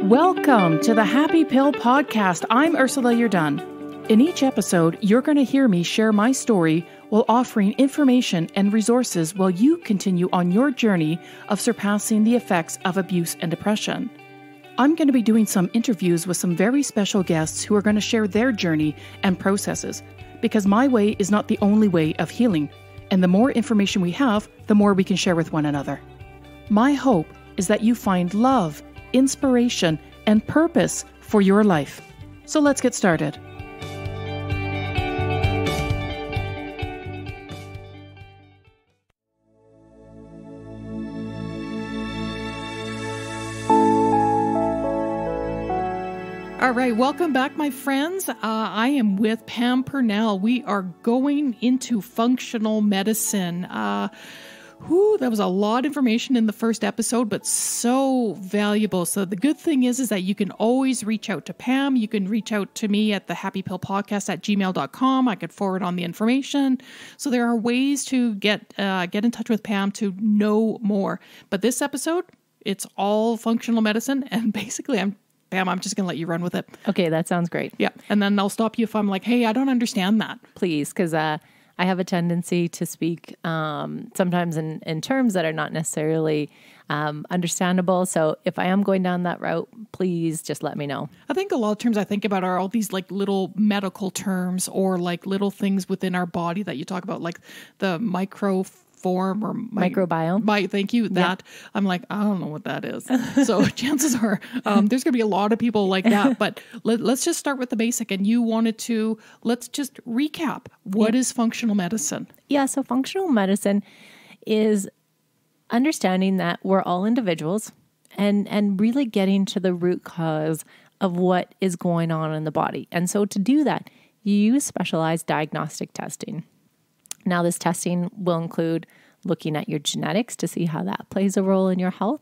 Welcome to the Happy Pill Podcast. I'm Ursula Yerdun. In each episode, you're going to hear me share my story while offering information and resources while you continue on your journey of surpassing the effects of abuse and depression. I'm going to be doing some interviews with some very special guests who are going to share their journey and processes, because my way is not the only way of healing, and the more information we have, the more we can share with one another. My hope is that you find love, inspiration, and purpose for your life. So let's get started. All right, welcome back, my friends. I am with Pam Purnell. We are going into functional medicine. That was a lot of information in the first episode, but so valuable. So the good thing is that you can always reach out to Pam. You can reach out to me at the happypillpodcast@gmail.com. I could forward on the information. So there are ways to get in touch with Pam to know more. But this episode, it's all functional medicine. And basically, Pam, I'm just going to let you run with it. Okay, that sounds great. Yeah. And then I'll stop you if I'm like, hey, I don't understand that. Please, because I have a tendency to speak sometimes in terms that are not necessarily understandable. So if I am going down that route, please just let me know. I think a lot of terms I think about are all these like little medical terms or like little things within our body that you talk about, like the microbiome. Thank you. That I'm like, I don't know what that is. So chances are there's going to be a lot of people like that. But let's just start with the basic. And you wanted to, let's just recap. What is functional medicine? Yeah. So functional medicine is understanding that we're all individuals and really getting to the root cause of what is going on in the body. And so to do that, you use specialized diagnostic testing. Now, this testing will include looking at your genetics to see how that plays a role in your health,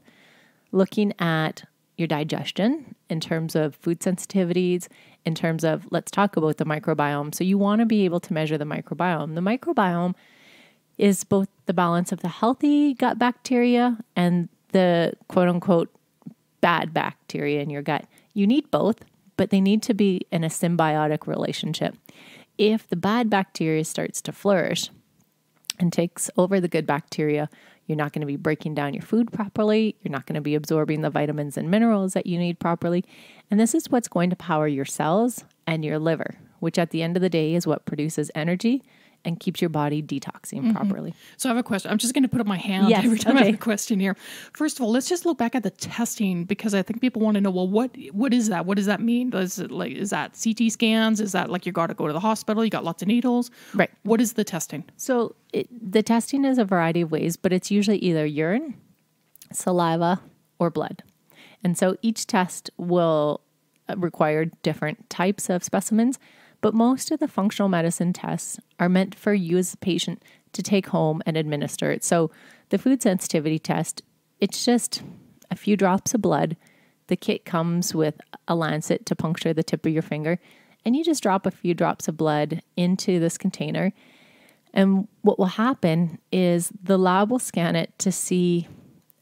looking at your digestion in terms of food sensitivities, in terms of, let's talk about the microbiome. So you want to be able to measure the microbiome. The microbiome is both the balance of the healthy gut bacteria and the quote unquote bad bacteria in your gut. You need both, but they need to be in a symbiotic relationship. If the bad bacteria starts to flourish and takes over the good bacteria, you're not going to be breaking down your food properly. You're not going to be absorbing the vitamins and minerals that you need properly. And this is what's going to power your cells and your liver, which at the end of the day is what produces energy and keeps your body detoxing properly. So I have a question. I'm just going to put up my hand every time I have a question here. First of all, let's just look back at the testing, because I think people want to know, well, what is that? What does that mean? Is that CT scans? Is that like you got to go to the hospital? You got lots of needles? Right. What is the testing? So the testing is a variety of ways, but it's usually either urine, saliva, or blood. And so each test will require different types of specimens. But most of the functional medicine tests are meant for you as a patient to take home and administer it. So the food sensitivity test, it's just a few drops of blood. The kit comes with a lancet to puncture the tip of your finger. And you just drop a few drops of blood into this container. And what will happen is the lab will scan it to see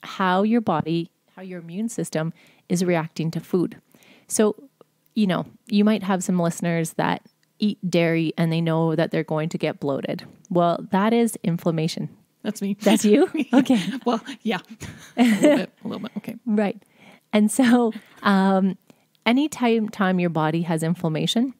how your body, how your immune system is reacting to food. So, you might have some listeners that eat dairy and they know that they're going to get bloated. Well, that is inflammation. That's me. That's you? Okay. Well, yeah. A little bit. Okay. Right. And so any time your body has inflammation,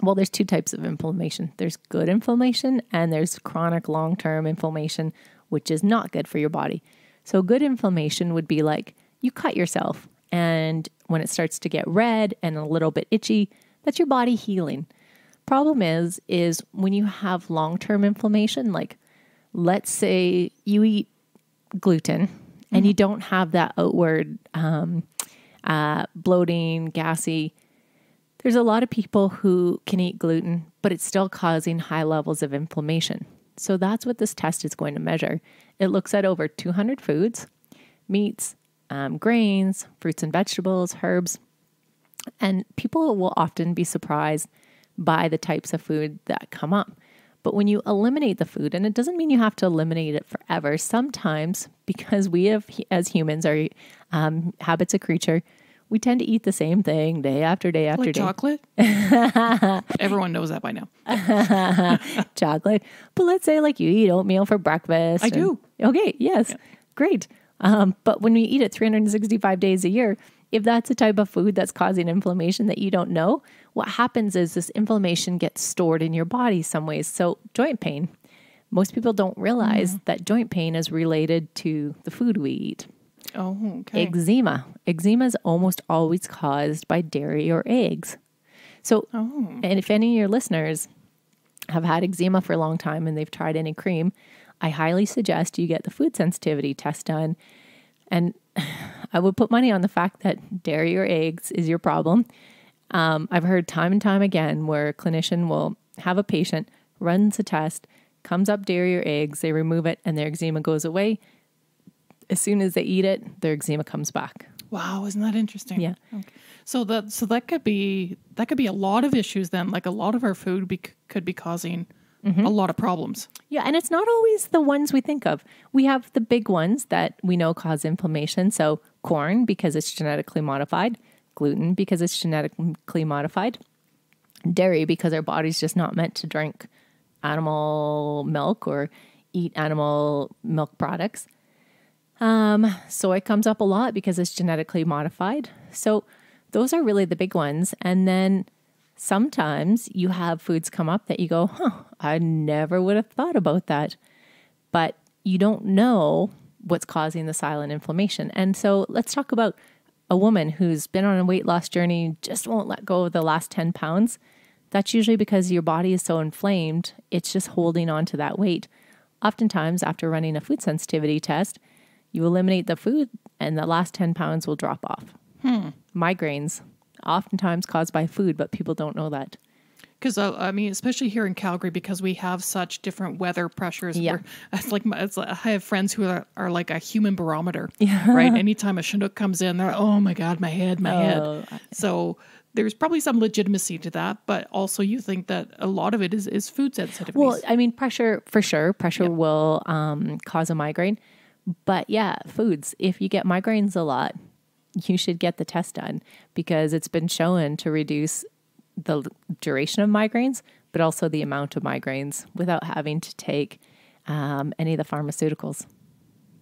well, there's two types of inflammation. There's good inflammation and there's chronic long-term inflammation, which is not good for your body. So good inflammation would be like you cut yourself, and when it starts to get red and a little bit itchy, that's your body healing. Problem is when you have long-term inflammation, like let's say you eat gluten and you don't have that outward bloating, gassy. There's a lot of people who can eat gluten, but it's still causing high levels of inflammation. So that's what this test is going to measure. It looks at over 200 foods, meats, grains, fruits and vegetables, herbs, and people will often be surprised by the types of food that come up. But when you eliminate the food, and it doesn't mean you have to eliminate it forever, sometimes because we have, as humans, are habits of creature, we tend to eat the same thing day after day after Like day. chocolate? Everyone knows that by now. Chocolate. But let's say like you eat oatmeal for breakfast. I do. Okay. Yes. Great. But when we eat it 365 days a year, if that's a type of food that's causing inflammation that you don't know, what happens is this inflammation gets stored in your body some ways. So joint pain. Most people don't realize that joint pain is related to the food we eat. Oh, okay. Eczema. Eczema is almost always caused by dairy or eggs. So, and if any of your listeners have had eczema for a long time and they've tried any cream, I highly suggest you get the food sensitivity test done. And I would put money on the fact that dairy or eggs is your problem. I've heard time and time again where a clinician will have a patient, runs a test, comes up dairy or eggs, they remove it, and their eczema goes away. As soon as they eat it, their eczema comes back. Wow, isn't that interesting? Yeah. Okay. So that could be a lot of issues then. Like a lot of our food could be causing a lot of problems. Yeah, and it's not always the ones we think of. We have the big ones that we know cause inflammation. So corn, because it's genetically modified. Gluten, because it's genetically modified. Dairy, because our body's just not meant to drink animal milk or eat animal milk products. Soy comes up a lot because it's genetically modified. So those are really the big ones. And then sometimes you have foods come up that you go, I never would have thought about that. But you don't know what's causing the silent inflammation. And so let's talk about a woman who's been on a weight loss journey, just won't let go of the last 10 pounds. That's usually because your body is so inflamed, it's just holding on to that weight. Oftentimes, after running a food sensitivity test, you eliminate the food and the last 10 pounds will drop off. Migraines, oftentimes caused by food, but people don't know that. Because I mean, especially here in Calgary, because we have such different weather pressures. Yeah. I have friends who are like a human barometer, right? Anytime a Chinook comes in, they're like, oh my God, my head. So there's probably some legitimacy to that, but also you think that a lot of it is food sensitivity. Well, I mean, pressure, for sure. Pressure will cause a migraine. But yeah, foods, if you get migraines a lot, you should get the test done because it's been shown to reduce the duration of migraines, but also the amount of migraines without having to take any of the pharmaceuticals.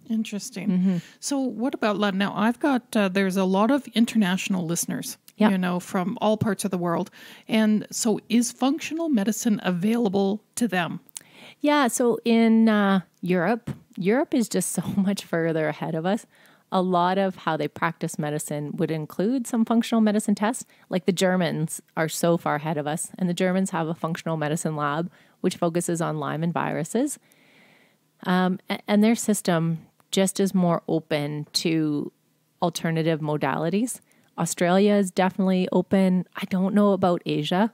Interesting. So what about now? I've got, there's a lot of international listeners, from all parts of the world. And so is functional medicine available to them? Yeah. So in Europe is just so much further ahead of us. A lot of how they practice medicine would include some functional medicine tests. Like the Germans are so far ahead of us, and the Germans have a functional medicine lab which focuses on Lyme and viruses. And their system just is more open to alternative modalities. Australia is definitely open. I don't know about Asia.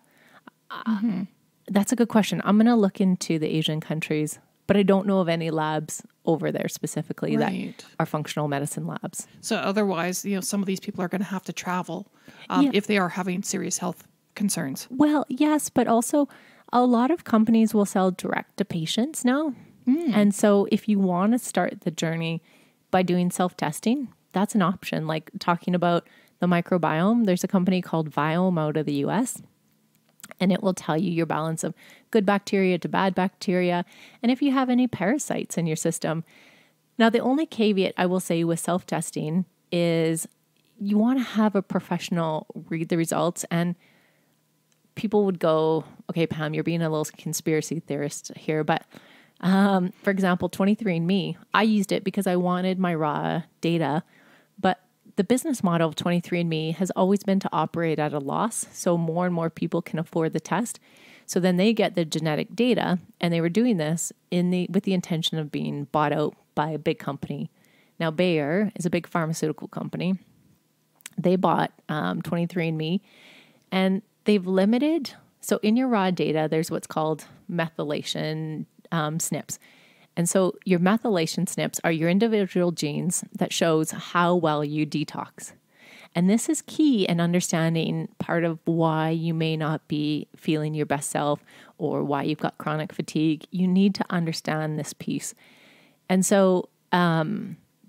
That's a good question. I'm going to look into the Asian countries, but I don't know of any labs over there specifically that are functional medicine labs. So otherwise, some of these people are going to have to travel if they are having serious health concerns. Well, yes, but also a lot of companies will sell direct to patients now. And so if you want to start the journey by doing self-testing, that's an option. Like talking about the microbiome, there's a company called Viome out of the US. And it will tell you your balance of good bacteria to bad bacteria, and if you have any parasites in your system. Now, the only caveat I will say with self-testing is you want to have a professional read the results, and people would go, okay, Pam, you're being a little conspiracy theorist here, but for example, 23andMe, I used it because I wanted my raw data, but the business model of 23andMe has always been to operate at a loss, so more and more people can afford the test. So then they get the genetic data, and they were doing this with the intention of being bought out by a big company. Now, Bayer is a big pharmaceutical company. They bought 23andMe, and they've limited. So in your raw data, there's what's called methylation SNPs. And so your methylation SNPs are your individual genes that shows how well you detox. And this is key in understanding part of why you may not be feeling your best self or why you've got chronic fatigue. You need to understand this piece. And so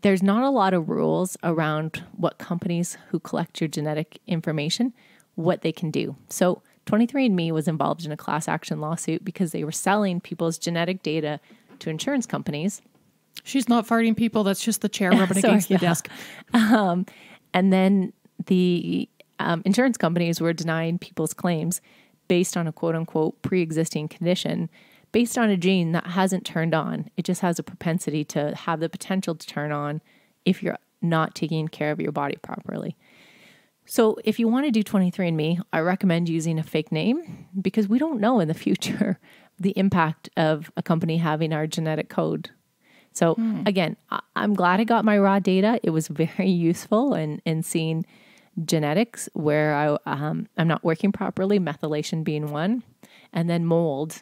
there's not a lot of rules around what companies who collect your genetic information, what they can do. So 23andMe was involved in a class action lawsuit because they were selling people's genetic data to insurance companies. She's not farting, people. That's just the chair rubbing against the desk. And then the insurance companies were denying people's claims based on a quote unquote pre-existing condition, based on a gene that hasn't turned on. It just has a propensity to have the potential to turn on if you're not taking care of your body properly. So if you want to do 23andMe, I recommend using a fake name because we don't know in the future the impact of a company having our genetic code. So again, I'm glad I got my raw data. It was very useful in seeing genetics where I'm not working properly, methylation being one, and then mold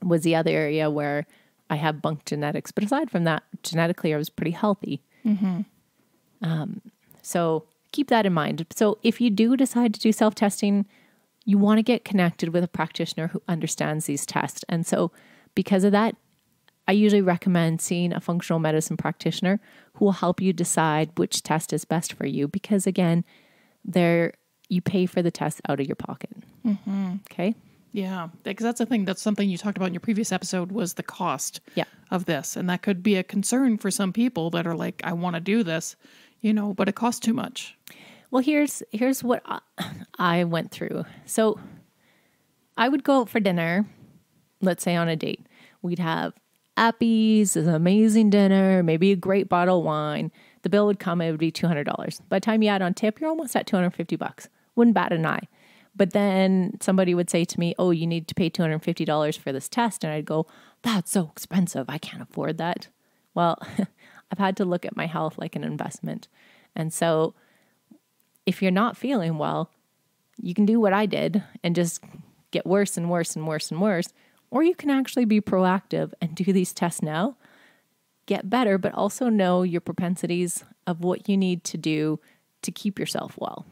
was the other area where I have bunk genetics. But aside from that, genetically, I was pretty healthy. So keep that in mind. So if you do decide to do self-testing, you want to get connected with a practitioner who understands these tests. And so because of that, I usually recommend seeing a functional medicine practitioner who will help you decide which test is best for you. Because again, you pay for the test out of your pocket. Okay. Yeah, because that's the thing. That's something you talked about in your previous episode was the cost of this. And that could be a concern for some people that are like, I want to do this, but it costs too much. Well, here's what I went through. So I would go out for dinner, let's say on a date. We'd have Applebee's, an amazing dinner, maybe a great bottle of wine. The bill would come, it would be $200. By the time you add on tip, you're almost at $250. Wouldn't bat an eye. But then somebody would say to me, oh, you need to pay $250 for this test. And I'd go, that's so expensive. I can't afford that. Well, I've had to look at my health like an investment. And so if you're not feeling well, you can do what I did and just get worse and worse and worse and worse. Or you can actually be proactive and do these tests now, get better, but also know your propensities of what you need to do to keep yourself well.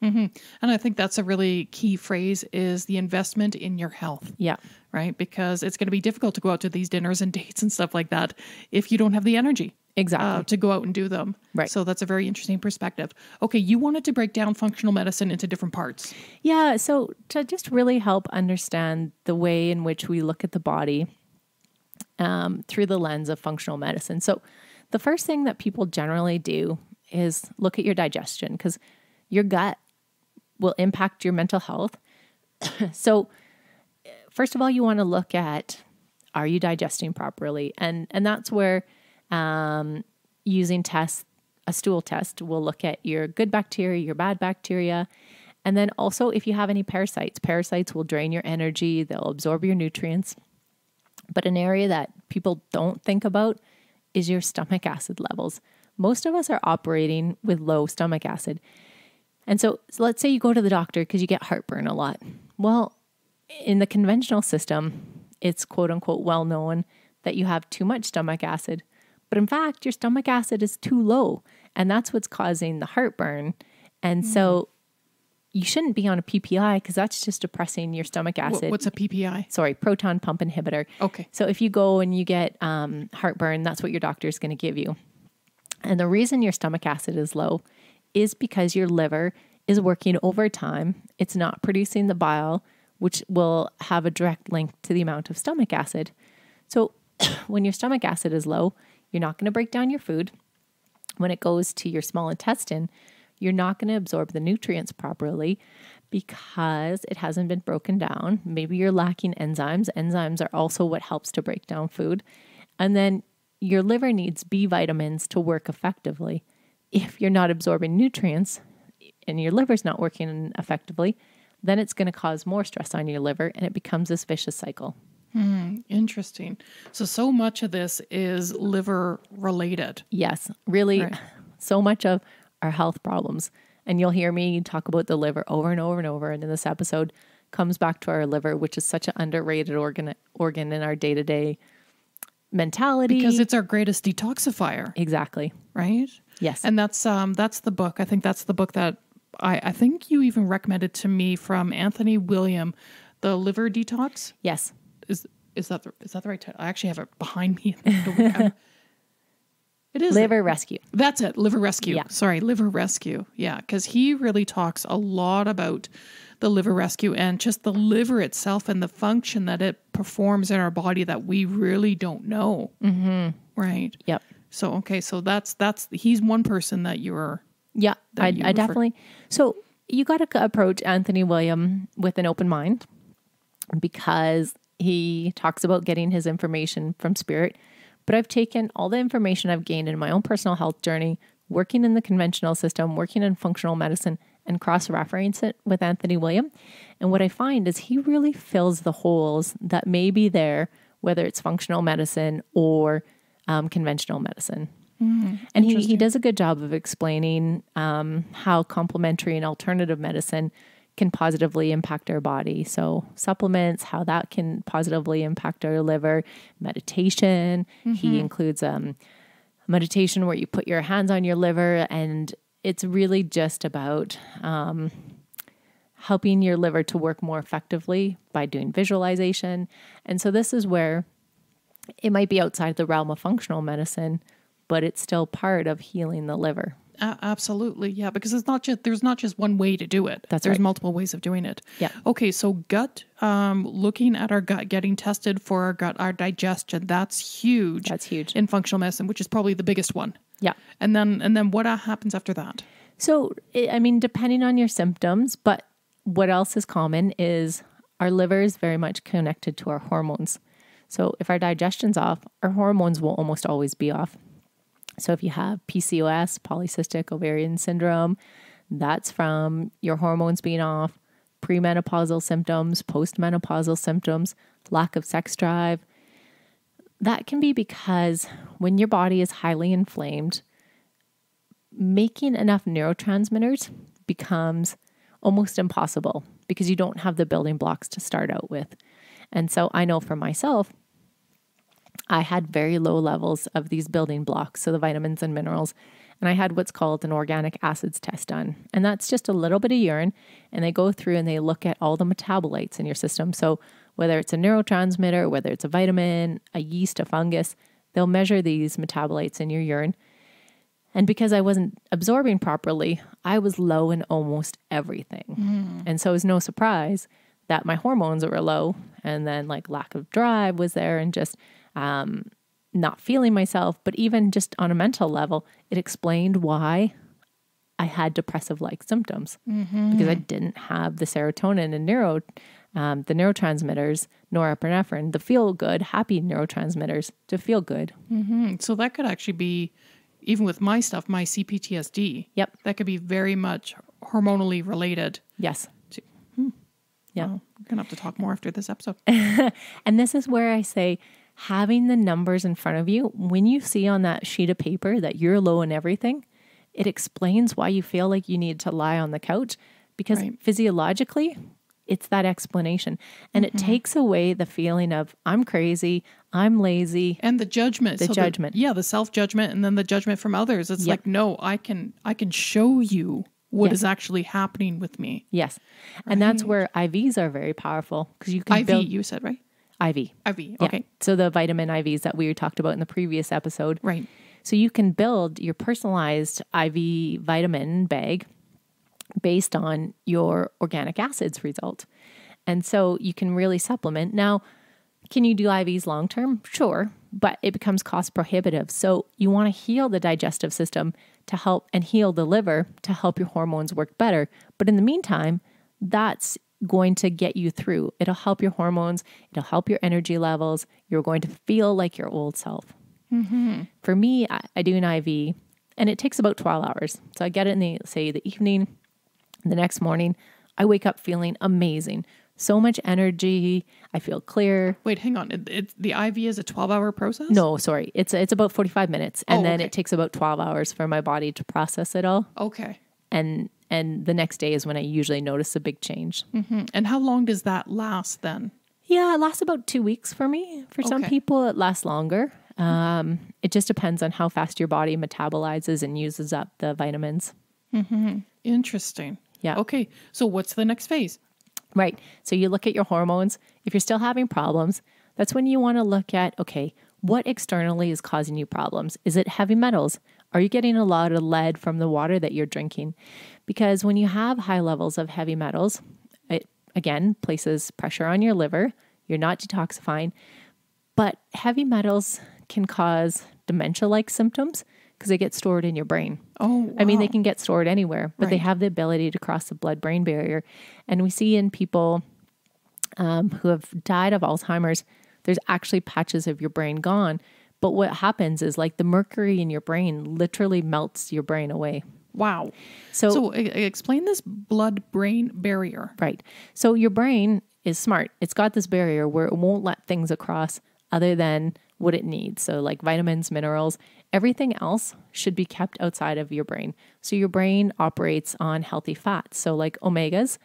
And I think that's a really key phrase is the investment in your health. Yeah. Right? Because it's going to be difficult to go out to these dinners and dates and stuff like that if you don't have the energy. Exactly. To go out and do them. Right. So that's a very interesting perspective. Okay, you wanted to break down functional medicine into different parts. Yeah, so to just really help understand the way in which we look at the body through the lens of functional medicine. So the first thing that people generally do is look at your digestion because your gut will impact your mental health. So first of all, you want to look at, are you digesting properly? And that's where using tests, a stool test will look at your good bacteria, your bad bacteria. And then also if you have any parasites will drain your energy, they'll absorb your nutrients. But an area that people don't think about is your stomach acid levels. Most of us are operating with low stomach acid. And so let's say you go to the doctor because you get heartburn a lot. Well, in the conventional system, it's quote unquote well known that you have too much stomach acid. But in fact, your stomach acid is too low, and that's what's causing the heartburn. And so you shouldn't be on a PPI because that's just depressing your stomach acid. What's a PPI? Sorry, proton pump inhibitor. Okay. So if you go and you get heartburn, that's what your doctor is going to give you. And the reason your stomach acid is low is because your liver is working overtime. It's not producing the bile, which will have a direct link to the amount of stomach acid. So when your stomach acid is low, you're not going to break down your food. When it goes to your small intestine, you're not going to absorb the nutrients properly because it hasn't been broken down. Maybe you're lacking enzymes. Enzymes are also what helps to break down food. And then your liver needs B vitamins to work effectively. If you're not absorbing nutrients and your liver's not working effectively, then it's going to cause more stress on your liver and it becomes this vicious cycle. Interesting. So much of this is liver related. Yes, really. Right. So much of our health problems. And you'll hear me talk about the liver over and over and over. And in this episode comes back to our liver, which is such an underrated organ in our day-to-day mentality. Because it's our greatest detoxifier. Exactly. Right? Yes. And that's the book. I think that's the book that I think you even recommended to me from Anthony William, The Liver Detox. Yes. Is that the right title? I actually have it behind me. It is. Liver Rescue. That's it. Liver Rescue. Yeah. Sorry, Liver Rescue. Yeah, because he really talks a lot about the liver rescue and just the liver itself and the function that it performs in our body that we really don't know. Mm-hmm. Right. Yep. So, okay. So that's, he's one person that you're. Yeah, I definitely. So you got to approach Anthony William with an open mind because he talks about getting his information from spirit. But I've taken all the information I've gained in my own personal health journey, working in the conventional system, working in functional medicine, and cross-reference it with Anthony William. And what I find is he really fills the holes that may be there, whether it's functional medicine or conventional medicine. And he does a good job of explaining how complementary and alternative medicine can positively impact our body. So supplements, how that can positively impact our liver, meditation. He includes meditation where you put your hands on your liver, and it's really just about helping your liver to work more effectively by doing visualization. And so this is where it might be outside the realm of functional medicine, but it's still part of healing the liver. Absolutely. Yeah. Because there's not just one way to do it. There's right. Multiple ways of doing it. Yeah. Okay. So gut, looking at our gut, getting tested for our gut, our digestion, that's huge. That's huge in functional medicine, which is probably the biggest one. Yeah. And then what happens after that? So, I mean, depending on your symptoms, but what else is common is our liver is very much connected to our hormones. So if our digestion's off, our hormones will almost always be off. So if you have PCOS, polycystic ovarian syndrome, that's from your hormones being off, premenopausal symptoms, postmenopausal symptoms, lack of sex drive. That can be because when your body is highly inflamed, making enough neurotransmitters becomes almost impossible because you don't have the building blocks to start out with. And so I know for myself, I had very low levels of these building blocks, so the vitamins and minerals, and I had what's called an organic acids test done. And that's just a little bit of urine, and they go through and they look at all the metabolites in your system. So whether it's a neurotransmitter, whether it's a vitamin, a yeast, a fungus, they'll measure these metabolites in your urine. And because I wasn't absorbing properly, I was low in almost everything. And so it was no surprise that my hormones were low, and then like lack of drive was there, and just not feeling myself. But even just on a mental level, it explained why I had depressive-like symptoms because I didn't have the serotonin and the neurotransmitters, norepinephrine, the feel-good, happy neurotransmitters to feel good. So that could actually be, even with my stuff, my CPTSD. Yep. That could be very much hormonally related. Yes. Yeah. Well, we're going to have to talk more after this episode. And this is where I say, having the numbers in front of you, when you see on that sheet of paper that you're low in everything, it explains why you feel like you need to lie on the couch, because physiologically, it's that explanation. And it takes away the feeling of, I'm crazy, I'm lazy. And the judgment. The judgment. The self-judgment, and then the judgment from others. It's like, no, I can show you what is actually happening with me. Yes. And that's where IVs are very powerful, because you can IV, you said, right? IV. Okay. Yeah. So the vitamin IVs that we talked about in the previous episode. Right. So you can build your personalized IV vitamin bag based on your organic acids result. And so you can really supplement. Now, can you do IVs long-term? Sure, but it becomes cost prohibitive. So you want to heal the digestive system to help, and heal the liver to help your hormones work better. But in the meantime, that's going to get you through. It'll help your hormones. It'll help your energy levels. You're going to feel like your old self. For me, I do an IV, and it takes about 12 hours. So I get it in the evening. The next morning, I wake up feeling amazing. So much energy. I feel clear. Wait, hang on. The IV is a 12-hour process? No, sorry. It's about 45 minutes. And then it takes about 12 hours for my body to process it all. Okay. And the next day is when I usually notice a big change. And how long does that last then? Yeah, it lasts about 2 weeks for me. For some people, it lasts longer. It just depends on how fast your body metabolizes and uses up the vitamins. Interesting. Yeah. Okay. So what's the next phase? Right. So you look at your hormones. If you're still having problems, that's when you want to look at, okay, What externally is causing you problems? Is it heavy metals? Are you getting a lot of lead from the water that you're drinking? Because when you have high levels of heavy metals, it again places pressure on your liver. You're not detoxifying, but heavy metals can cause dementia-like symptoms because they get stored in your brain. Oh, wow. I mean, they can get stored anywhere, but they Right. have the ability to cross the blood-brain barrier. And we see in people who have died of Alzheimer's, there's actually patches of your brain gone. But what happens is like the mercury in your brain literally melts your brain away. Wow. So, So explain this blood-brain barrier. right. So your brain is smart. It's got this barrier where it won't let things across other than what it needs. So like vitamins, minerals, everything else should be kept outside of your brain. So your brain operates on healthy fats. So like omegas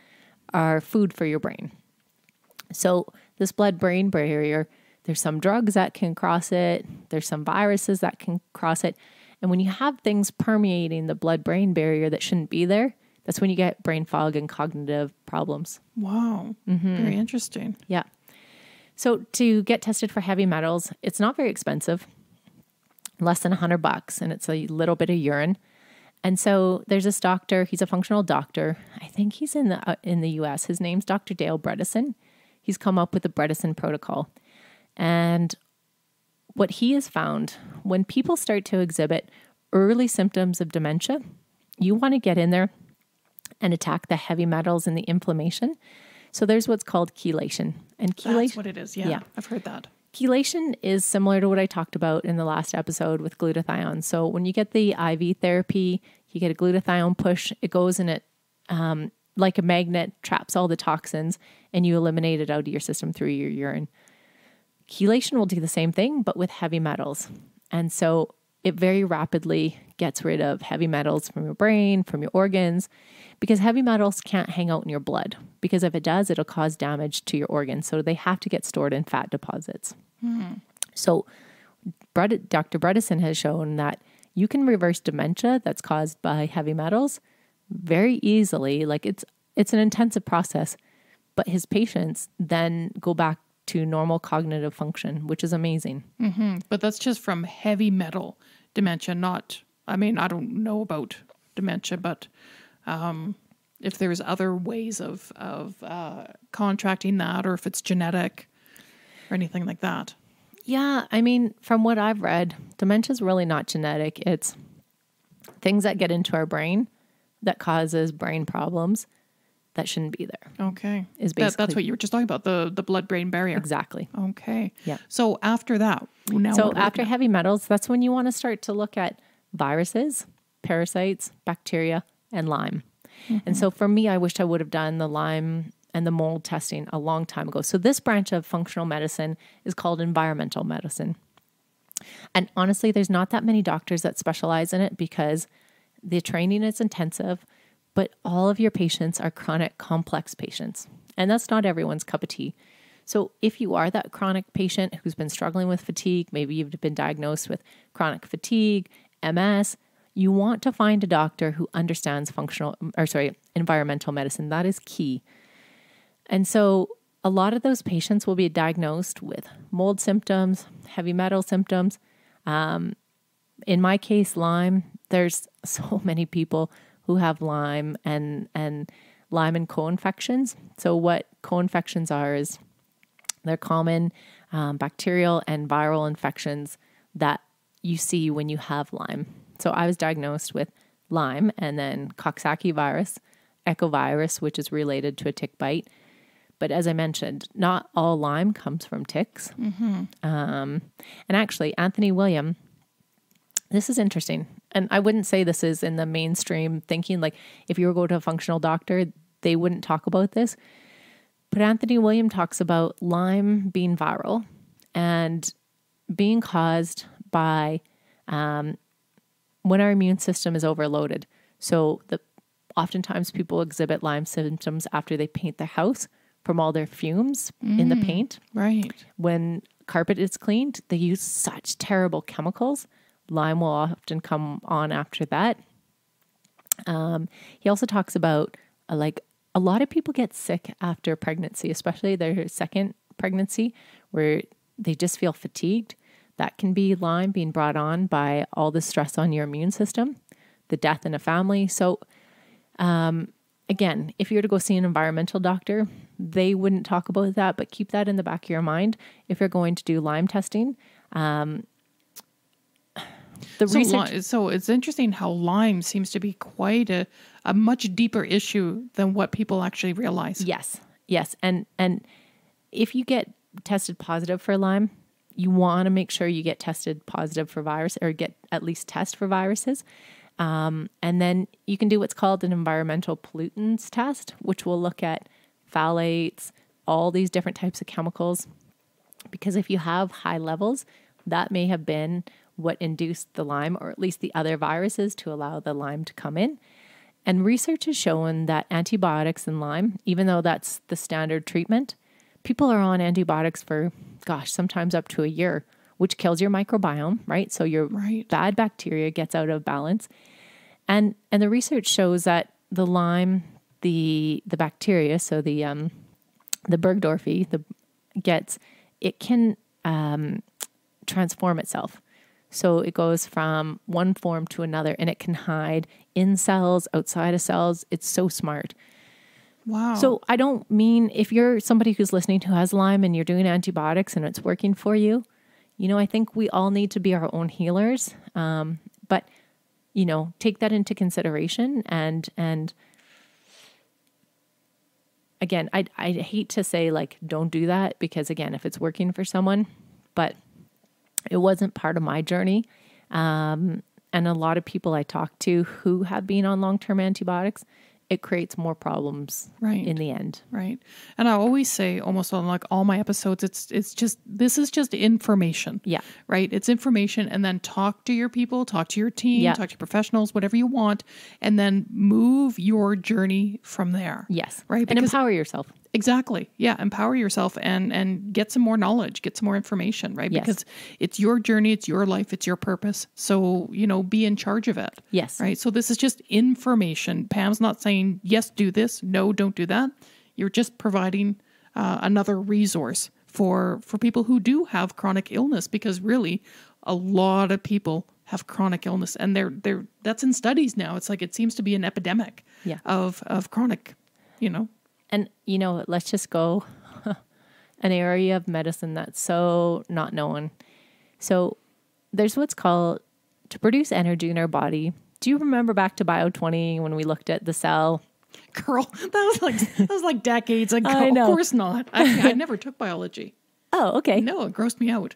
are food for your brain. So this blood-brain barrier, there's some drugs that can cross it. There's some viruses that can cross it. And when you have things permeating the blood-brain barrier that shouldn't be there, that's when you get brain fog and cognitive problems. Wow. Very interesting. Yeah. So to get tested for heavy metals, it's not very expensive, less than $100, and it's a little bit of urine. And so there's this doctor, he's a functional doctor. I think he's in the US. His name's Dr. Dale Bredesen. He's come up with the Bredesen protocol. And what he has found, when people start to exhibit early symptoms of dementia, you want to get in there and attack the heavy metals and the inflammation. So there's what's called chelation. And That's what it is. Yeah, Yeah. I've heard that. Chelation is similar to what I talked about in the last episode with glutathione. So when you get the IV therapy, you get a glutathione push, it goes and it, like a magnet, traps all the toxins and you eliminate it out of your system through your urine. Chelation will do the same thing, but with heavy metals. And so it very rapidly gets rid of heavy metals from your brain, from your organs, because heavy metals can't hang out in your blood. Because if it does, it'll cause damage to your organs. So they have to get stored in fat deposits. So Dr. Bredesen has shown that you can reverse dementia that's caused by heavy metals very easily. Like it's an intensive process, but his patients then go back to normal cognitive function, which is amazing. But that's just from heavy metal dementia, not, I mean, I don't know about dementia, but if there's other ways of contracting that, or if it's genetic or anything like that. Yeah, I mean, from what I've read, dementia is really not genetic. It's things that get into our brain that causes brain problems that shouldn't be there. Okay. Is That's basically what you were just talking about, the blood-brain barrier. exactly. Okay. Yeah. So after that, now So what are we after looking heavy metals, that's when you want to start to look at viruses, parasites, bacteria, and Lyme. And so for me, I wished I would have done the Lyme and the mold testing a long time ago. So this branch of functional medicine is called environmental medicine. And honestly, there's not that many doctors that specialize in it because the training is intensive, but all of your patients are chronic complex patients. And that's not everyone's cup of tea. So if you are that chronic patient who's been struggling with fatigue, maybe you've been diagnosed with chronic fatigue, MS, you want to find a doctor who understands environmental medicine. That is key. And so a lot of those patients will be diagnosed with mold symptoms, heavy metal symptoms. In my case, Lyme, there's so many people who have Lyme and Lyme and co-infections. So what co-infections are is they're common bacterial and viral infections that you see when you have Lyme. So I was diagnosed with Lyme and then Coxsackie virus, echovirus, which is related to a tick bite. But as I mentioned, not all Lyme comes from ticks. And actually, Anthony William, this is interesting. And I wouldn't say this is in the mainstream thinking, like if you were going to a functional doctor, they wouldn't talk about this. But Anthony William talks about Lyme being viral and being caused by when our immune system is overloaded. So oftentimes people exhibit Lyme symptoms after they paint their house from all their fumes in the paint. Right. When carpet is cleaned, they use such terrible chemicals. Lyme will often come on after that. He also talks about a lot of people get sick after pregnancy, especially their second pregnancy, where they just feel fatigued. That can be Lyme being brought on by all the stress on your immune system, the death in a family. So again, if you were to go see an environmental doctor, they wouldn't talk about that, but keep that in the back of your mind if you're going to do Lyme testing. So it's interesting how Lyme seems to be quite a much deeper issue than what people actually realize. Yes. And if you get tested positive for Lyme, you want to make sure you get tested positive for virus, or get at least test for viruses. And then you can do what's called an environmental pollutants test, which will look at phthalates, all these different types of chemicals. Because if you have high levels, that may have been what induced the Lyme, or at least the other viruses, to allow the Lyme to come in. And research has shown that antibiotics in Lyme, even though that's the standard treatment, people are on antibiotics for, sometimes up to a year, which kills your microbiome, right? So your bad bacteria gets out of balance. And the research shows that the Lyme, the bacteria, so the Bergdorfy, it can transform itself. So it goes from one form to another, and it can hide in cells, outside of cells. It's so smart. Wow. So I don't mean, if you're somebody who's listening who has Lyme and you're doing antibiotics and it's working for you, I think we all need to be our own healers. But, take that into consideration. And again, I hate to say, like, don't do that, because again, if it's working for someone, but it wasn't part of my journey. And a lot of people I talk to who have been on long-term antibiotics, it creates more problems in the end. Right. And I always say, almost on like all my episodes, this is just information. Yeah. Right. It's information. And then talk to your people, talk to your team, talk to your professionals, whatever you want, and then move your journey from there. Yes. Right. And empower yourself. Exactly. Yeah. Empower yourself and get some more knowledge, get some more information, right? Yes. Because it's your journey, it's your life, it's your purpose. So, be in charge of it. Yes. Right. So this is just information. Pam's not saying, yes, do this. No, don't do that. You're just providing another resource for people who do have chronic illness, because really a lot of people have chronic illness, and that's in studies now. It's like, it seems to be an epidemic of chronic, And, let's just go an area of medicine that's so not known. So there's what's called, to produce energy in our body. Do you remember back to Bio 20 when we looked at the cell? Girl, that was like decades ago. I know. Of course not. I never took biology. Oh, okay. No, it grossed me out.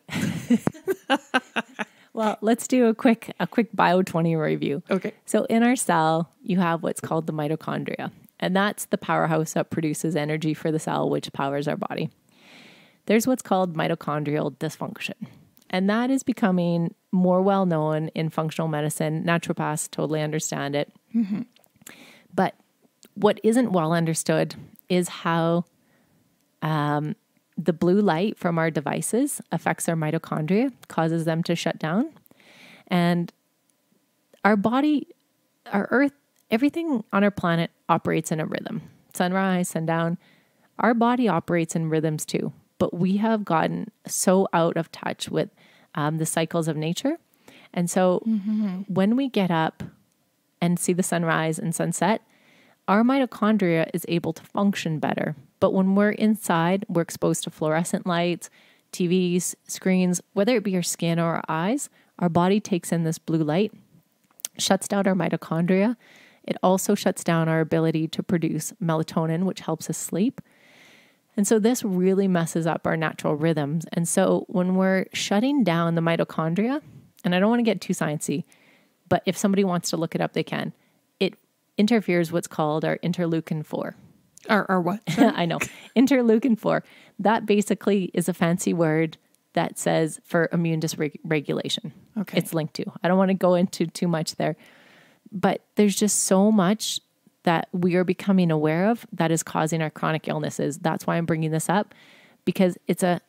Well, let's do a quick Bio 20 review. Okay. So in our cell, you have what's called the mitochondria. And that's the powerhouse that produces energy for the cell, which powers our body. There's what's called mitochondrial dysfunction. And that is becoming more well known in functional medicine. Naturopaths totally understand it. Mm-hmm. But what isn't well understood is how the blue light from our devices affects our mitochondria, causes them to shut down. And our body, our earth, everything on our planet operates in a rhythm. Sunrise, sundown. Our body operates in rhythms too. But we have gotten so out of touch with the cycles of nature. And so when we get up and see the sunrise and sunset, our mitochondria is able to function better. But when we're inside, we're exposed to fluorescent lights, TVs, screens, whether it be our skin or our eyes, our body takes in this blue light, shuts down our mitochondria. It also shuts down our ability to produce melatonin, which helps us sleep. And so this really messes up our natural rhythms. And so when we're shutting down the mitochondria, and I don't want to get too sciencey, but if somebody wants to look it up, they can. It interferes what's called our interleukin 4. Or what? I know. Interleukin 4. That basically is a fancy word that says for immune dysregulation. Okay. It's linked to. I don't want to go into too much there. But there's just so much that we are becoming aware of that is causing our chronic illnesses. That's why I'm bringing this up, because it's a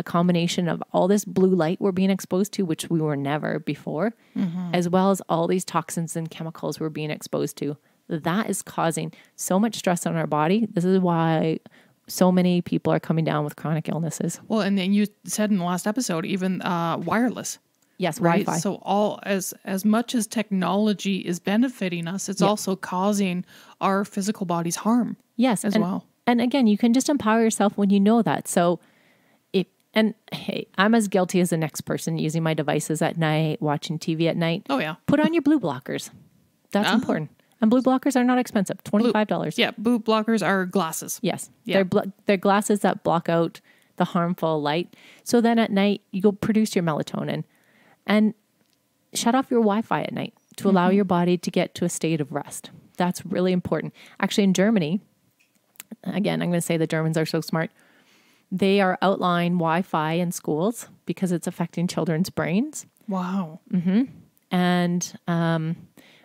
combination of all this blue light we're being exposed to, which we were never before, as well as all these toxins and chemicals we're being exposed to. That is causing so much stress on our body. This is why so many people are coming down with chronic illnesses. Well, and then you said in the last episode, even wireless. Yes, Right. Wi-Fi. So as much as technology is benefiting us, it's also causing our physical bodies harm. Yes, as well. And again, you can just empower yourself when you know that. So hey, I'm as guilty as the next person using my devices at night, watching TV at night. Oh yeah. Put on your blue blockers. That's important. And blue blockers are not expensive. $25. Yeah, blue blockers are glasses. Yes. Yeah. They're glasses that block out the harmful light. So then at night, you go produce your melatonin and shut off your Wi-Fi at night to allow your body to get to a state of rest. That's really important. Actually, in Germany, again, I'm going to say the Germans are so smart. They are outlawing Wi-Fi in schools because it's affecting children's brains. Wow. And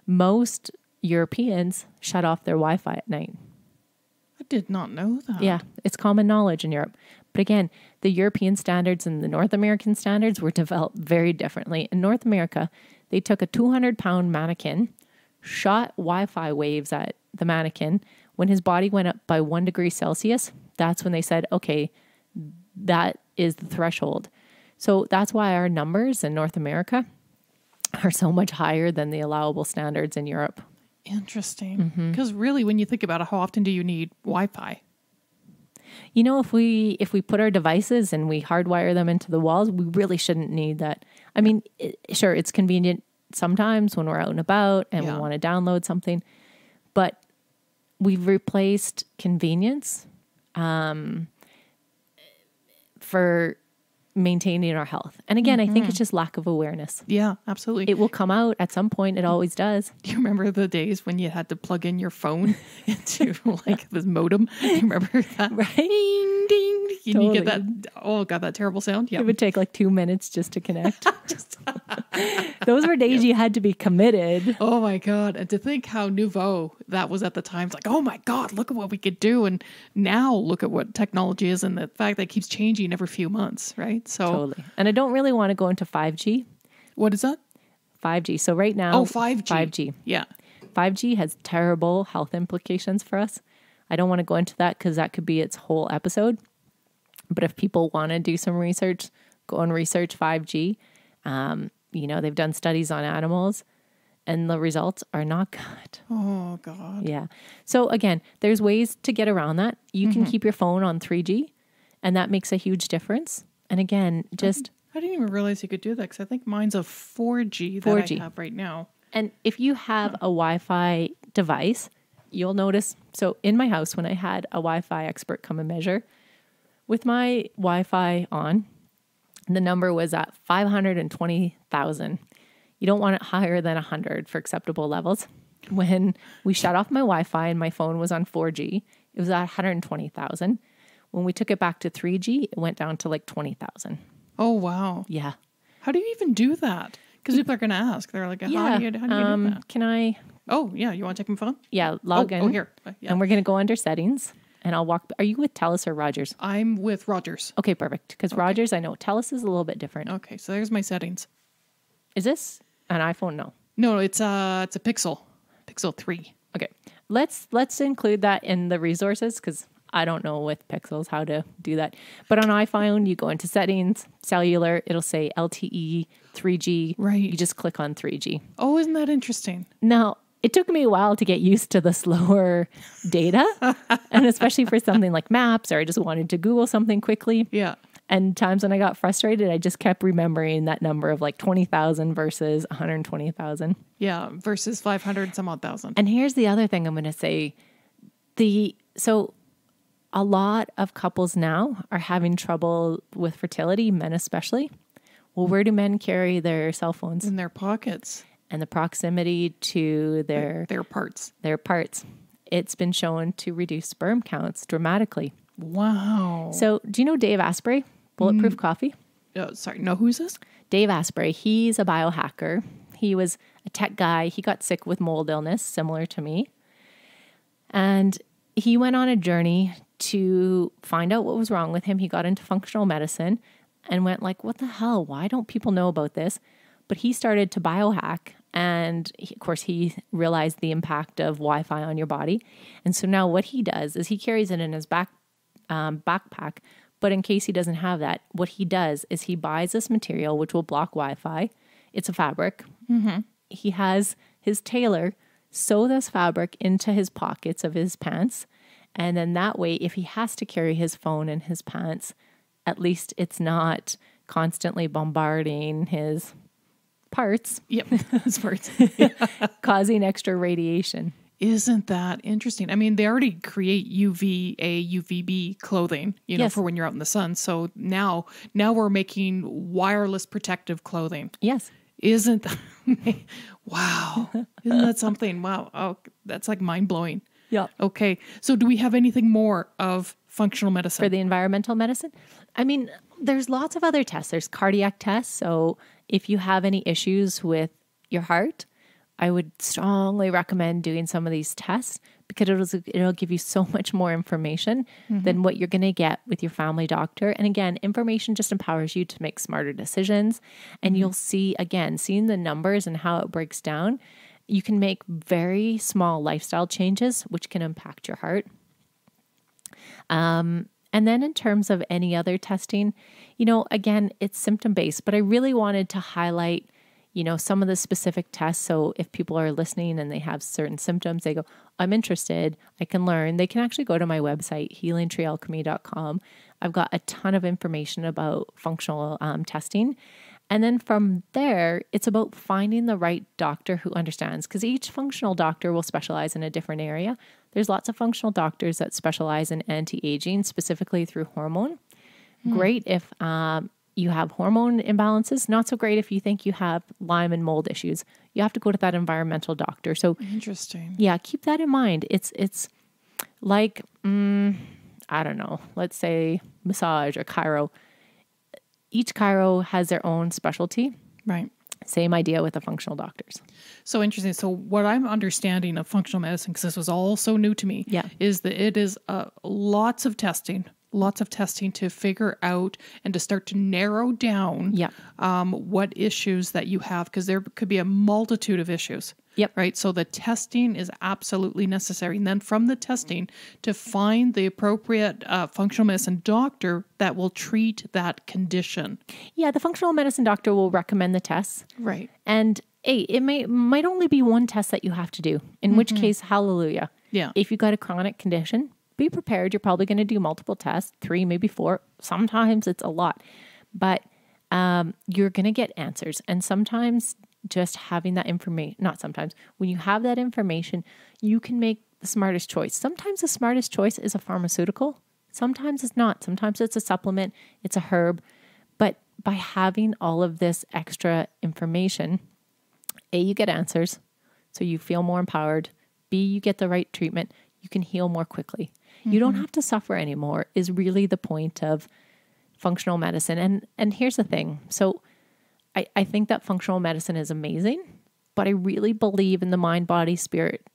most Europeans shut off their Wi-Fi at night. I did not know that. Yeah, it's common knowledge in Europe. But again, the European standards and the North American standards were developed very differently. In North America, they took a 200-pound mannequin, shot Wi-Fi waves at the mannequin. When his body went up by 1 degree Celsius, that's when they said, okay, that is the threshold. So that's why our numbers in North America are so much higher than the allowable standards in Europe. Interesting. Because really, when you think about it, how often do you need Wi-Fi? You know, if we put our devices and we hardwire them into the walls, we really shouldn't need that. I mean, sure, it's convenient sometimes when we're out and about and we want to download something, but we've replaced convenience for maintaining our health. And again, I think it's just lack of awareness. Yeah, absolutely. It will come out at some point. It always does. Do you remember the days when you had to plug in your phone into like this modem? Do you remember that? Right. Ding, ding. And Totally. you get that, oh God, that terrible sound. Yeah. It would take like 2 minutes just to connect. Those were days you had to be committed. Oh my God. And to think how nouveau that was at the time. It's like, oh my God, look at what we could do. And now look at what technology is and the fact that it keeps changing every few months, right? So Totally. And I don't really want to go into 5G. What is that? 5G. So right now. Oh, 5G. 5G. Yeah. 5G has terrible health implications for us. I don't want to go into that because that could be its whole episode. But if people want to do some research, go and research 5G. You know, they've done studies on animals and the results are not good. Oh God. Yeah. So again, there's ways to get around that. You can keep your phone on 3G and that makes a huge difference. And again, just... I didn't even realize you could do that because I think mine's a 4G that 4G. I have right now. And if you have a Wi-Fi device, you'll notice. So in my house, when I had a Wi-Fi expert come and measure, with my Wi-Fi on, the number was at 520,000. You don't want it higher than 100 for acceptable levels. When we shut off my Wi-Fi and my phone was on 4G, it was at 120,000. When we took it back to 3G, it went down to like 20,000. Oh, wow. Yeah. How do you even do that? Because people are going to ask. They're like, how do you do that? Can I? Oh, yeah. You want to take my phone? Yeah, log in. Oh, here. Yeah. And we're going to go under settings and I'll walk. Are you with TELUS or Rogers? I'm with Rogers. Okay, perfect. Because Rogers, I know. TELUS is a little bit different. Okay, so there's my settings. Is this an iPhone? No. No, it's a Pixel 3. Okay. Let's include that in the resources because I don't know with Pixels how to do that. But on iPhone, you go into settings, cellular, it'll say LTE, 3G. Right. You just click on 3G. Oh, isn't that interesting? Now, it took me a while to get used to the slower data, and especially for something like maps or I just wanted to Google something quickly. Yeah. And times when I got frustrated, I just kept remembering that number of like 20,000 versus 120,000. Yeah, versus 500 some odd thousand. And here's the other thing I'm going to say. So a lot of couples now are having trouble with fertility, men especially. Well, where do men carry their cell phones? In their pockets. And the proximity to their parts. Their parts. It's been shown to reduce sperm counts dramatically. Wow. So do you know Dave Asprey, Bulletproof Coffee? Sorry, no, who's this? Dave Asprey. He's a biohacker. He was a tech guy. He got sick with mold illness, similar to me. And he went on a journey to find out what was wrong with him. He got into functional medicine and went like, what the hell? Why don't people know about this? But he started to biohack. And of course, he realized the impact of Wi-Fi on your body. And so now what he does is he carries it in his back backpack. But in case he doesn't have that, what he does is he buys this material, which will block Wi-Fi. It's a fabric. He has his tailor sew this fabric into his pockets of his pants. And then that way, if he has to carry his phone in his pants, at least it's not constantly bombarding his parts. Yep, his parts. Causing extra radiation. Isn't that interesting? I mean, they already create UVA, UVB clothing, Yes. for when you're out in the sun. So now we're making wireless protective clothing. Yes. Isn't that, wow. Isn't that something? Wow. Oh, that's like mind blowing. Yeah. Okay. So do we have anything more of functional medicine? For the environmental medicine? I mean, there's lots of other tests. There's cardiac tests. So if you have any issues with your heart, I would strongly recommend doing some of these tests because it'll give you so much more information than what you're going to get with your family doctor. And again, information just empowers you to make smarter decisions. And you'll see, again, seeing the numbers and how it breaks down, you can make very small lifestyle changes, which can impact your heart. And then in terms of any other testing, again, it's symptom-based, but I really wanted to highlight some of the specific tests. So if people are listening and they have certain symptoms, they go, I'm interested, I can learn. They can actually go to my website, healingtreealchemy.com. I've got a ton of information about functional testing. And then from there, it's about finding the right doctor who understands, because each functional doctor will specialize in a different area. There's lots of functional doctors that specialize in anti-aging, specifically through hormone. Great if you have hormone imbalances. Not so great if you think you have Lyme and mold issues. You have to go to that environmental doctor. So Interesting. yeah, keep that in mind. It's like, I don't know, let's say massage or chiro. Each chiro has their own specialty. Right. Same idea with the functional doctors. So interesting. So what I'm understanding of functional medicine, because this was all so new to me, is that it is lots of testing to figure out and to start to narrow down what issues that you have, because there could be a multitude of issues. Yep. Right. So the testing is absolutely necessary. And then from the testing to find the appropriate functional medicine doctor that will treat that condition. Yeah. The functional medicine doctor will recommend the tests. Right. And it might only be one test that you have to do, in which case, hallelujah. Yeah. If you've got a chronic condition, be prepared. You're probably going to do multiple tests, 3, maybe 4. Sometimes it's a lot, but you're going to get answers. And sometimes just having that information, not sometimes, when you have that information, you can make the smartest choice. Sometimes the smartest choice is a pharmaceutical. Sometimes it's not. Sometimes it's a supplement. It's a herb. But by having all of this extra information, A, you get answers, so you feel more empowered. B, you get the right treatment. You can heal more quickly. You don't have to suffer anymore is really the point of functional medicine. And here's the thing. So I think that functional medicine is amazing, but I really believe in the mind, body, spirit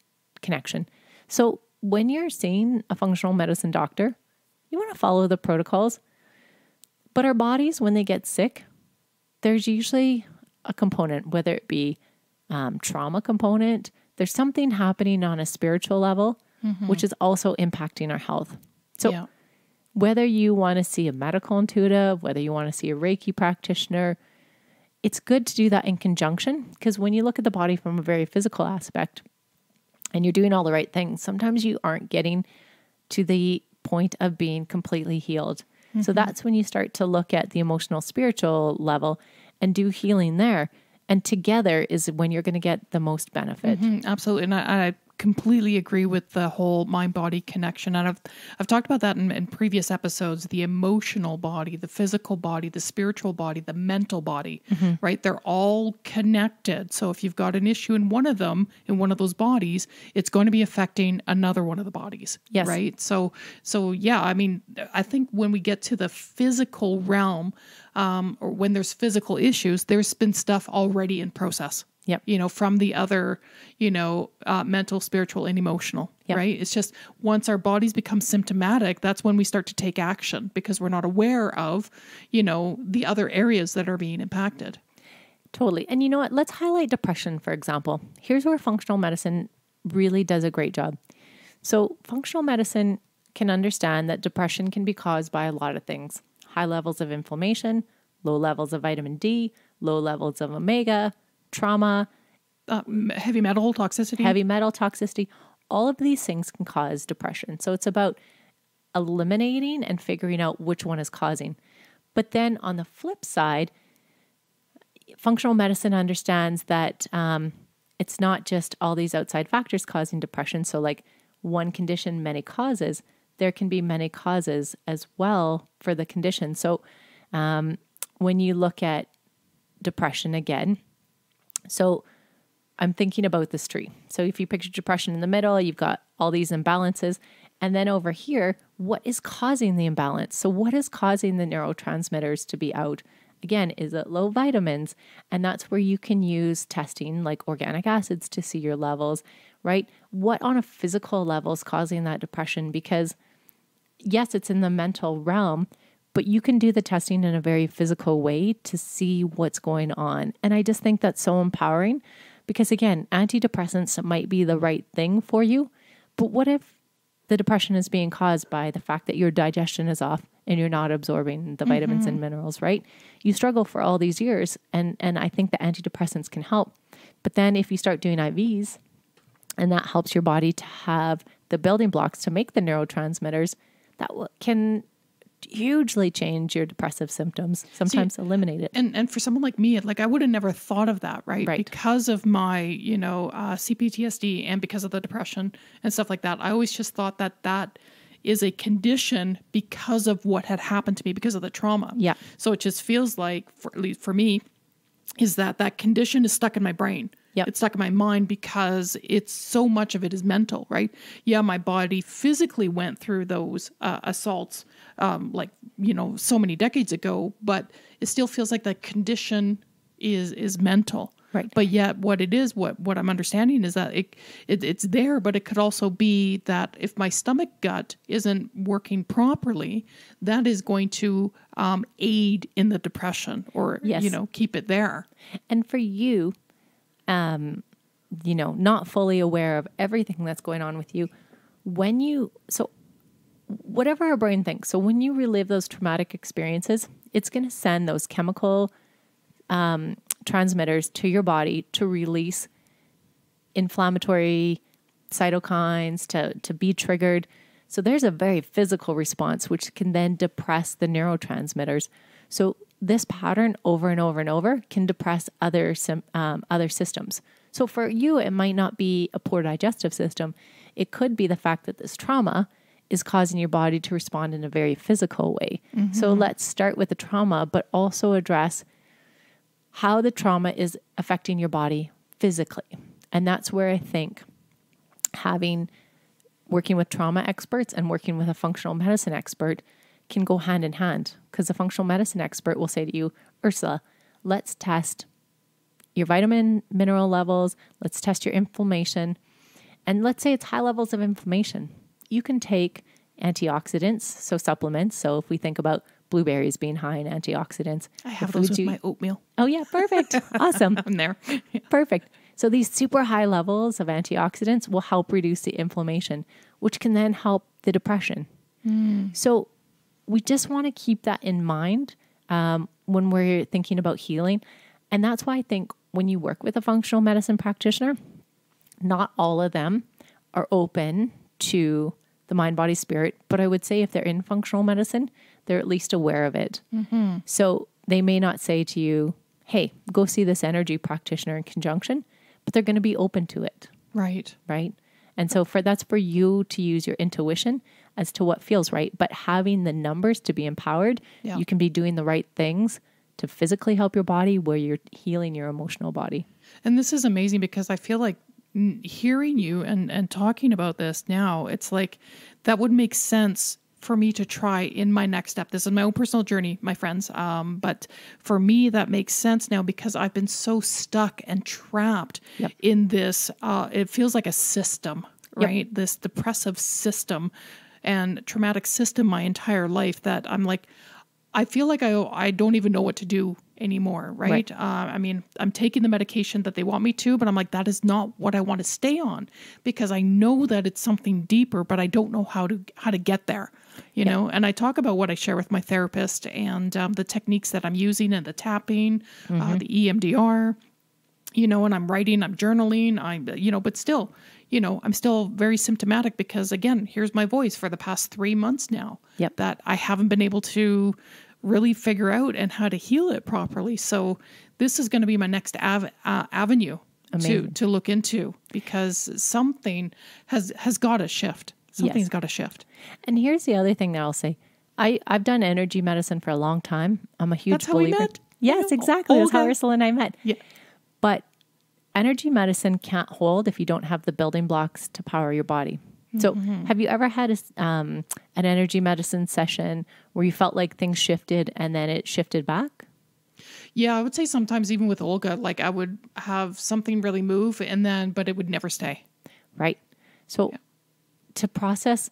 connection. So when you're seeing a functional medicine doctor, you want to follow the protocols. But our bodies, when they get sick, there's usually a component, whether it be trauma component, there's something happening on a spiritual level, which is also impacting our health. So whether you want to see a medical intuitive, whether you want to see a Reiki practitioner, it's good to do that in conjunction, because when you look at the body from a very physical aspect and you're doing all the right things, sometimes you aren't getting to the point of being completely healed. So that's when you start to look at the emotional, spiritual level and do healing there. And together is when you're going to get the most benefit. Absolutely. And I completely agree with the whole mind-body connection. And I've talked about that in previous episodes, the emotional body, the physical body, the spiritual body, the mental body, right? They're all connected. So if you've got an issue in one of them, in one of those bodies, it's going to be affecting another one of the bodies, right? So yeah, I mean, I think when we get to the physical realm, or when there's physical issues, there's been stuff already in process. From the other, mental, spiritual, and emotional, right? It's just once our bodies become symptomatic, that's when we start to take action, because we're not aware of, the other areas that are being impacted. Totally. And you know what? Let's highlight depression, for example. Here's where functional medicine really does a great job. So functional medicine can understand that depression can be caused by a lot of things. High levels of inflammation, low levels of vitamin D, low levels of omega, trauma, heavy metal toxicity. All of these things can cause depression. So it's about eliminating and figuring out which one is causing. But then on the flip side, functional medicine understands that it's not just all these outside factors causing depression. So like one condition, many causes. There can be many causes as well for the condition. So when you look at depression again, so I'm thinking about this tree. So if you picture depression in the middle, you've got all these imbalances. And then over here, what is causing the imbalance? So what is causing the neurotransmitters to be out? Again, is it low vitamins? And that's where you can use testing like organic acids to see your levels, right? What on a physical level is causing that depression? Because yes, it's in the mental realm, but you can do the testing in a very physical way to see what's going on. And I just think that's so empowering because again, antidepressants might be the right thing for you, but what if the depression is being caused by the fact that your digestion is off and you're not absorbing the vitamins and minerals, right? You struggle for all these years and I think the antidepressants can help. But then if you start doing IVs and that helps your body to have the building blocks to make the neurotransmitters, that can hugely change your depressive symptoms, sometimes eliminate it. And for someone like me, like I would have never thought of that, right? Because of my, CPTSD and because of the depression and stuff like that. I always just thought that is a condition because of what had happened to me, because of the trauma. Yeah. So it just feels like, at least for me, is that condition is stuck in my brain. Yep. It's stuck in my mind because it's so much of it is mental, right? Yeah, my body physically went through those assaults, so many decades ago, but it still feels like that condition is mental. Right. But yet what it is, what I'm understanding is that it's there, but it could also be that if my stomach gut isn't working properly, that is going to aid in the depression or, keep it there. And for you, not fully aware of everything that's going on with you, whatever our brain thinks. So when you relive those traumatic experiences, it's going to send those chemical transmitters to your body to release inflammatory cytokines to be triggered. So there's a very physical response, which can then depress the neurotransmitters. So this pattern over and over and over can depress other systems. So for you, it might not be a poor digestive system. It could be the fact that this trauma is causing your body to respond in a very physical way. Mm-hmm. So let's start with the trauma, but also address how the trauma is affecting your body physically. And that's where I think working with trauma experts and working with a functional medicine expert can go hand in hand, because the functional medicine expert will say to you, Ursula, let's test your vitamin mineral levels. Let's test your inflammation. And let's say it's high levels of inflammation. You can take antioxidants, so supplements. So if we think about blueberries being high in antioxidants. I have those with my oatmeal. Oh yeah, perfect. Awesome. I'm there. Yeah. Perfect. So these super high levels of antioxidants will help reduce the inflammation, which can then help the depression. So we just want to keep that in mind when we're thinking about healing. And that's why I think when you work with a functional medicine practitioner, not all of them are open to the mind, body, spirit. But I would say if they're in functional medicine, they're at least aware of it. Mm-hmm. So they may not say to you, hey, go see this energy practitioner in conjunction, but they're going to be open to it. Right. Right. And so that's for you to use your intuition as to what feels right. But having the numbers to be empowered, you can be doing the right things to physically help your body where you're healing your emotional body. And this is amazing because I feel like hearing you and talking about this now, it's like that would make sense for me to try in my next step. This is my own personal journey, my friends. But for me, that makes sense now because I've been so stuck and trapped in this. It feels like a system, right? This depressive system and traumatic system my entire life that I'm like, I feel like I don't even know what to do anymore, right? I mean, I'm taking the medication that they want me to, but I'm like, that is not what I want to stay on, because I know that it's something deeper, but I don't know how to get there, you know? And I talk about what I share with my therapist and the techniques that I'm using, and the tapping, the EMDR, you know, and I'm writing, I'm journaling, but still, you know, I'm still very symptomatic because, again, here's my voice for the past 3 months now that I haven't been able to really figure out and how to heal it properly. So this is going to be my next avenue to look into, because something has got to shift. Something's got to shift. And here's the other thing that I'll say. I've done energy medicine for a long time. I'm a huge believer. That's how we met. Yes, exactly. That's how Ursula and I met. Yeah. But energy medicine can't hold if you don't have the building blocks to power your body. So have you ever had an energy medicine session where you felt like things shifted and then it shifted back? Yeah, I would say sometimes even with Olga, like I would have something really move but it would never stay. Right. So to process,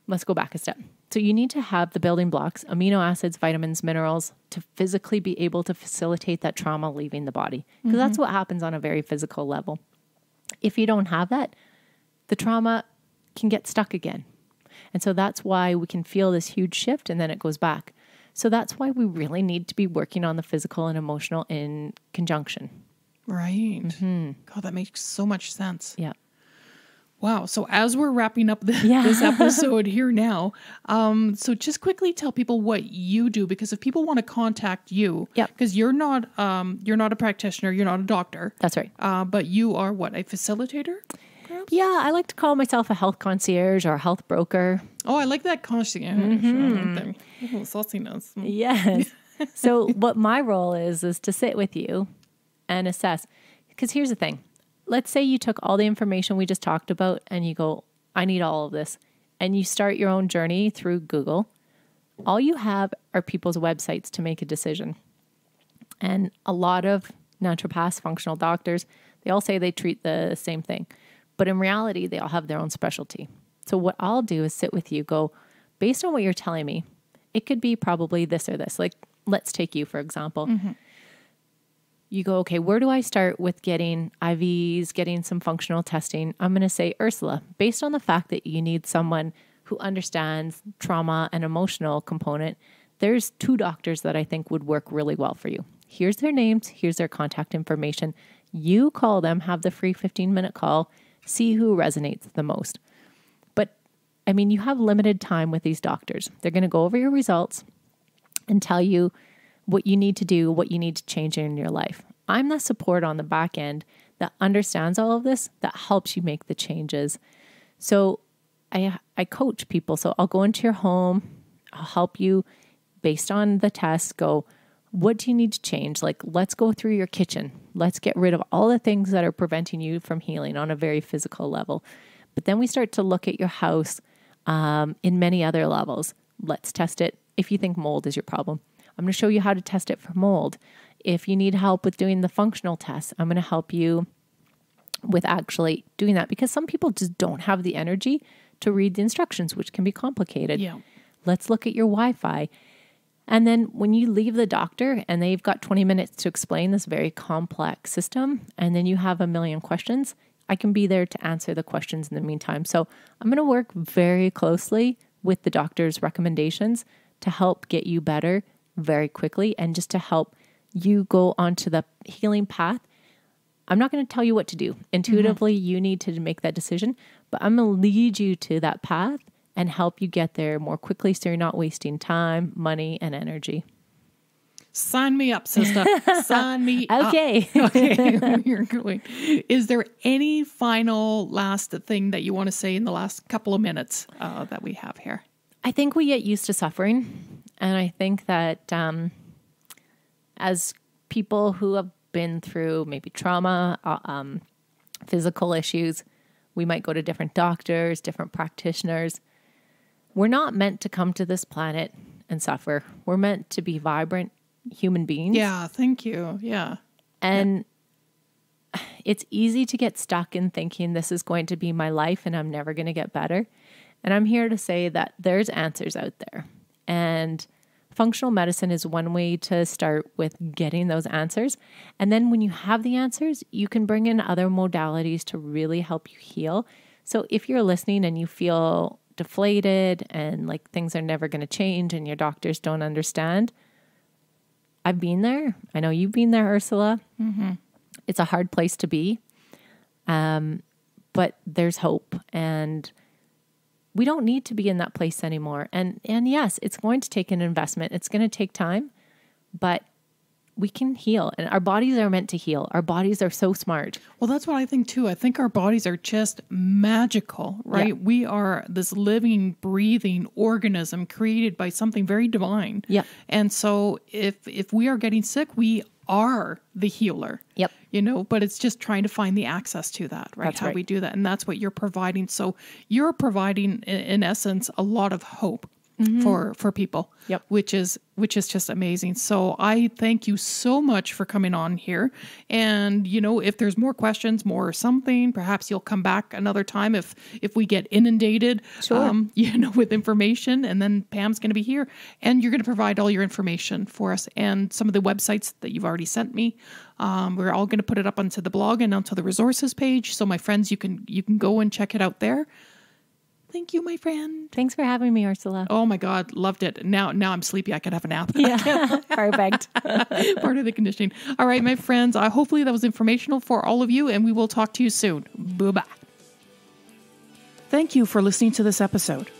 let's go back a step. So you need to have the building blocks, amino acids, vitamins, minerals, to physically be able to facilitate that trauma leaving the body. Because that's what happens on a very physical level. If you don't have that, the trauma can get stuck again. And so that's why we can feel this huge shift and then it goes back. So that's why we really need to be working on the physical and emotional in conjunction. Right. God, that makes so much sense. Yeah. Wow. So as we're wrapping up this episode here now, so just quickly tell people what you do, because if people want to contact you, because you're not a practitioner, you're not a doctor. That's right. But you are what, a facilitator? Perhaps? Yeah, I like to call myself a health concierge or a health broker. Oh, I like that concierge. I like that. Oh, sauciness. Yes. So what my role is to sit with you and assess. Because here's the thing. Let's say you took all the information we just talked about and you go, I need all of this. And you start your own journey through Google. All you have are people's websites to make a decision. And a lot of naturopaths, functional doctors, they all say they treat the same thing. But in reality, they all have their own specialty. So what I'll do is sit with you, go, based on what you're telling me, it could be probably this or this. Like, let's take you, for example. You go, okay, where do I start with getting IVs, getting some functional testing? I'm going to say, Ursula, based on the fact that you need someone who understands trauma and emotional component, there's 2 doctors that I think would work really well for you. Here's their names. Here's their contact information. You call them, have the free 15-minute call, see who resonates the most. But, I mean, you have limited time with these doctors. They're going to go over your results and tell you what you need to do, what you need to change in your life. I'm the support on the back end that understands all of this, that helps you make the changes. So I coach people. So I'll go into your home. I'll help you based on the test, go, what do you need to change? Like, let's go through your kitchen. Let's get rid of all the things that are preventing you from healing on a very physical level. But then we start to look at your house in many other levels. Let's test it. If you think mold is your problem, I'm going to show you how to test it for mold. If you need help with doing the functional tests, I'm going to help you with actually doing that, because some people just don't have the energy to read the instructions, which can be complicated. Yeah. Let's look at your Wi-Fi. And then when you leave the doctor and they've got 20 minutes to explain this very complex system, and then you have a million questions, I can be there to answer the questions in the meantime. So I'm going to work very closely with the doctor's recommendations to help get you better very quickly and just to help you go onto the healing path. I'm not going to tell you what to do. Intuitively, you need to make that decision, but I'm going to lead you to that path and help you get there more quickly so you're not wasting time, money, and energy. Sign me up, sister. Sign me Okay. up. Okay. You're going. Is there any final last thing that you want to say in the last couple of minutes that we have here? I think we get used to suffering. And I think that as people who have been through maybe trauma, physical issues, we might go to different doctors, different practitioners. We're not meant to come to this planet and suffer. We're meant to be vibrant human beings. Yeah, thank you. Yeah. And it's easy to get stuck in thinking this is going to be my life and I'm never going to get better. And I'm here to say that there's answers out there. And functional medicine is one way to start with getting those answers. And then when you have the answers, you can bring in other modalities to really help you heal. So if you're listening and you feel deflated and like things are never going to change and your doctors don't understand, I've been there. I know you've been there, Ursula. Mm-hmm. It's a hard place to be. But there's hope, and we don't need to be in that place anymore. And yes, it's going to take an investment. It's going to take time, but we can heal, and our bodies are meant to heal. Our bodies are so smart. Well, that's what I think too. I think our bodies are just magical, right? Yeah. We are this living, breathing organism created by something very divine. Yeah. And so if we are getting sick, we are the healer. Yep. But it's just trying to find the access to that, right? That's How right. we do that. And that's what you're providing. So you're providing, in essence, a lot of hope. Mm-hmm. for people, yep. which is just amazing. So I thank you so much for coming on here. And if there's more questions, more something, perhaps you'll come back another time if we get inundated, sure. With information. And then Pam's going to be here, and you're going to provide all your information for us and some of the websites that you've already sent me. We're all going to put it up onto the blog and onto the resources page. So my friends, you can go and check it out there. Thank you, my friend. Thanks for having me, Ursula. Oh my God, loved it. Now I'm sleepy. I could have a nap. Yeah, perfect. Part of the conditioning. All right, my friends. Hopefully that was informational for all of you, and we will talk to you soon. Bye-bye. Thank you for listening to this episode.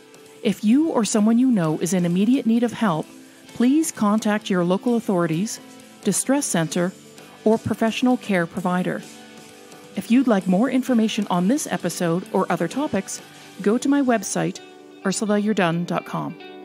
If you or someone you know is in immediate need of help, please contact your local authorities, distress center, or professional care provider. If you'd like more information on this episode or other topics, go to my website, ursulayourdone.com.